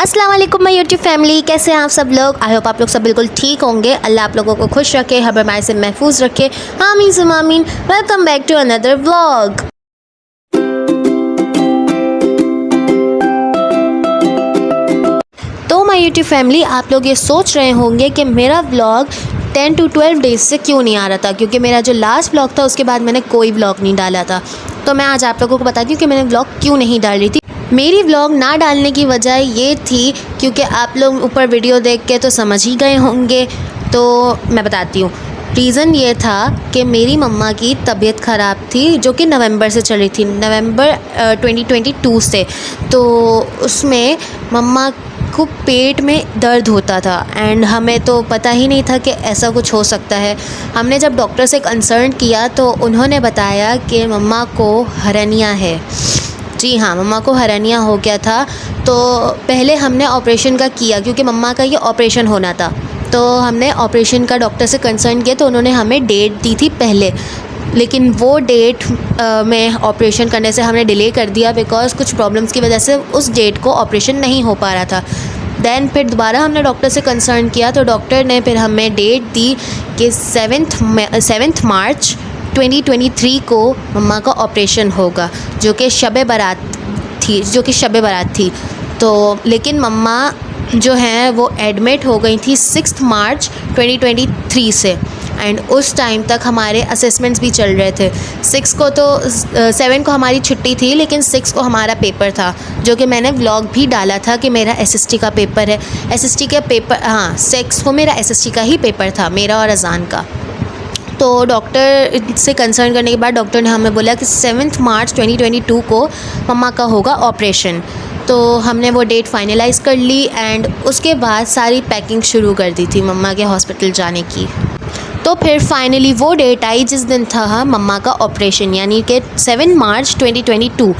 अस्सलाम वालेकुम my YouTube family, कैसे हैं आप सब लोग। आई होप आप लोग सब बिल्कुल ठीक होंगे। अल्लाह आप लोगों को खुश रखे, हर बीमारी से महफूज रखे। आमीन सुम्मा आमीन। Welcome back to another vlog. तो माय यूट्यूब फैमिली, आप लोग ये सोच रहे होंगे कि मेरा व्लॉग 10 to 12 डेज़ से क्यों नहीं आ रहा था, क्योंकि मेरा जो लास्ट व्लॉग था उसके बाद मैंने कोई व्लॉग नहीं डाला था। तो मैं आज आप लोगों को बताती हूँ कि मैंने व्लॉग क्यों नहीं डाल रही थी। मेरी व्लॉग ना डालने की वजह ये थी क्योंकि आप लोग ऊपर वीडियो देख के तो समझ ही गए होंगे, तो मैं बताती हूँ। रीज़न ये था कि मेरी मम्मा की तबीयत ख़राब थी, जो कि नवंबर से चली थी, नवंबर 2022 से। तो उसमें मम्मा को पेट में दर्द होता था एंड हमें तो पता ही नहीं था कि ऐसा कुछ हो सकता है। हमने जब डॉक्टर से कंसल्ट किया तो उन्होंने बताया कि मम्मा को हर्निया है। जी हाँ, मम्मा को हर्निया हो गया था। तो पहले हमने ऑपरेशन का किया, क्योंकि मम्मा का ये ऑपरेशन होना था। तो हमने ऑपरेशन का डॉक्टर से कंसल्ट किया, तो उन्होंने हमें डेट दी थी पहले, लेकिन वो डेट में ऑपरेशन करने से हमने डिले कर दिया बिकॉज़ कुछ प्रॉब्लम्स की वजह से उस डेट को ऑपरेशन नहीं हो पा रहा था। दैन फिर दोबारा हमने डॉक्टर से कंसल्ट किया, तो डॉक्टर ने फिर हमें डेट दी कि 7 मार्च 2023 को मम्मा का ऑपरेशन होगा, जो कि शब बारात थी। तो लेकिन मम्मा जो हैं वो एडमिट हो गई थी 6 मार्च 2023 से, एंड उस टाइम तक हमारे असेसमेंट्स भी चल रहे थे। 7 को हमारी छुट्टी थी, लेकिन 6 को हमारा पेपर था, जो कि मैंने व्लॉग भी डाला था कि मेरा एसएसटी का पेपर है। एसएसटी का पेपर, हाँ, 6 को मेरा एसएसटी का ही पेपर था, मेरा और अजान का। तो डॉक्टर से कंसल्ट करने के बाद डॉक्टर ने हमें बोला कि 7 मार्च 2022 को मम्मा का होगा ऑपरेशन। तो हमने वो डेट फाइनलाइज़ कर ली एंड उसके बाद सारी पैकिंग शुरू कर दी थी मम्मा के हॉस्पिटल जाने की। तो फिर फाइनली वो डेट आई जिस दिन था मम्मा का ऑपरेशन, यानी कि 7 मार्च 2022।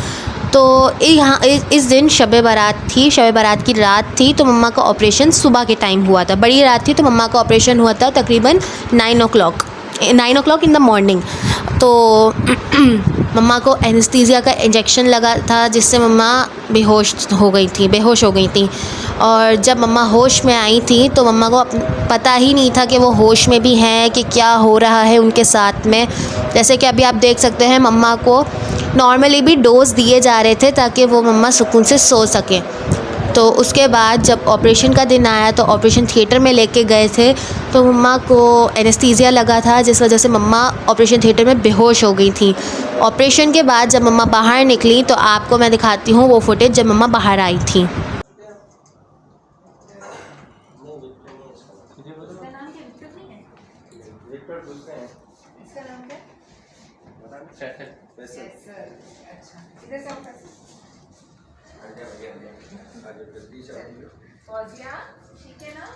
तो यहाँ इस दिन शब बारात थी, शब बारात की रात थी। तो मम्मा का ऑपरेशन सुबह के टाइम हुआ था, बड़ी रात थी। तो मम्मा का ऑपरेशन हुआ था तकरीबन 9 o'clock इन द मॉर्निंग। तो मम्मा को एनेस्थीसिया का इंजेक्शन लगा था, जिससे मम्मा बेहोश हो गई थी। और जब मम्मा होश में आई थी तो मम्मा को पता ही नहीं था कि वो होश में भी हैं, कि क्या हो रहा है उनके साथ में। जैसे कि अभी आप देख सकते हैं, मम्मा को नॉर्मली भी डोज दिए जा रहे थे ताकि वो मम्मा सुकून से सो सकें। तो उसके बाद जब ऑपरेशन का दिन आया तो ऑपरेशन थिएटर में लेके गए थे, तो मम्मा को एनेस्थीसिया लगा था, जिस वजह से मम्मा ऑपरेशन थिएटर में बेहोश हो गई थी। ऑपरेशन के बाद जब मम्मा बाहर निकली तो आपको मैं दिखाती हूँ वो फुटेज जब मम्मा बाहर आई थी। ठीक है ना?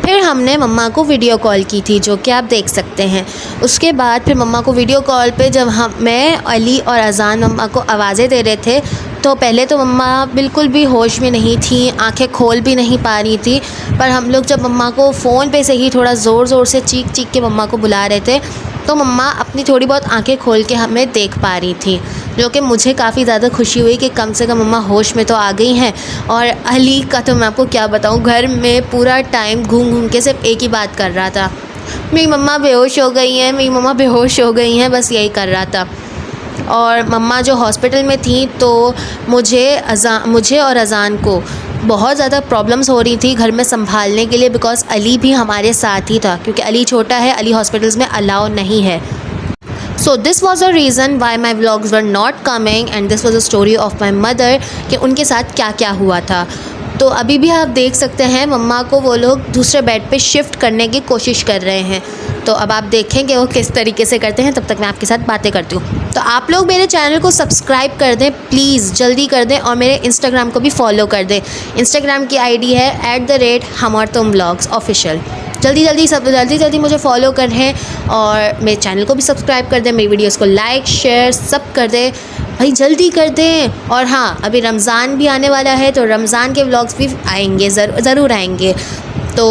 फिर हमने मम्मा को वीडियो कॉल की थी, जो कि आप देख सकते हैं। उसके बाद फिर मम्मा को वीडियो कॉल पे जब मैं, अली और अजान मम्मा को आवाज़ें दे रहे थे, तो पहले तो मम्मा बिल्कुल भी होश में नहीं थी, आंखें खोल भी नहीं पा रही थी। पर हम लोग जब मम्मा को फ़ोन पे से ही थोड़ा ज़ोर ज़ोर से चीख के मम्मा को बुला रहे थे, तो मम्मा अपनी थोड़ी बहुत आंखें खोल के हमें देख पा रही थी, जो कि मुझे काफ़ी ज़्यादा खुशी हुई कि कम से कम मम्मा होश में तो आ गई हैं। और अली का तो मैं आपको क्या बताऊँ, घर में पूरा टाइम घूम के सिर्फ एक ही बात कर रहा था, मेरी मम्मा बेहोश हो गई हैं, मेरी मम्मा बेहोश हो गई हैं, बस यही कर रहा था। और मम्मा जो हॉस्पिटल में थी, तो मुझे और अजान को बहुत ज़्यादा प्रॉब्लम्स हो रही थी घर में संभालने के लिए, बिकॉज़ अली भी हमारे साथ ही था, क्योंकि अली छोटा है, अली हॉस्पिटल्स में अलाउ नहीं है। So this was a reason why my vlogs were not coming, and this was a story of my mother, कि उनके साथ क्या क्या हुआ था। तो अभी भी आप देख सकते हैं मम्मा को वो लोग दूसरे बेड पे शिफ्ट करने की कोशिश कर रहे हैं। तो अब आप देखेंगे वो किस तरीके से करते हैं, तब तक मैं आपके साथ बातें करती हूँ। तो आप लोग मेरे चैनल को सब्सक्राइब कर दें प्लीज़, जल्दी कर दें, और मेरे इंस्टाग्राम को भी फॉलो कर दें। इंस्टाग्राम की आईडी है @HamOrTumVlogs ऑफिशियल। जल्दी मुझे फॉलो करें और मेरे चैनल को भी सब्सक्राइब कर दें, मेरी वीडियोस को लाइक शेयर सब कर दें भाई, जल्दी कर दें। और हाँ, अभी रमज़ान भी आने वाला है, तो रमज़ान के व्लॉग्स भी आएंगे, ज़रूर आएंगे। तो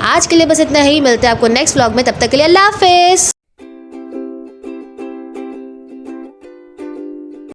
आज के लिए बस इतना ही, मिलते हैं आपको नेक्स्ट व्लॉग में, तब तक के लिए अल्लाह हाफिज़।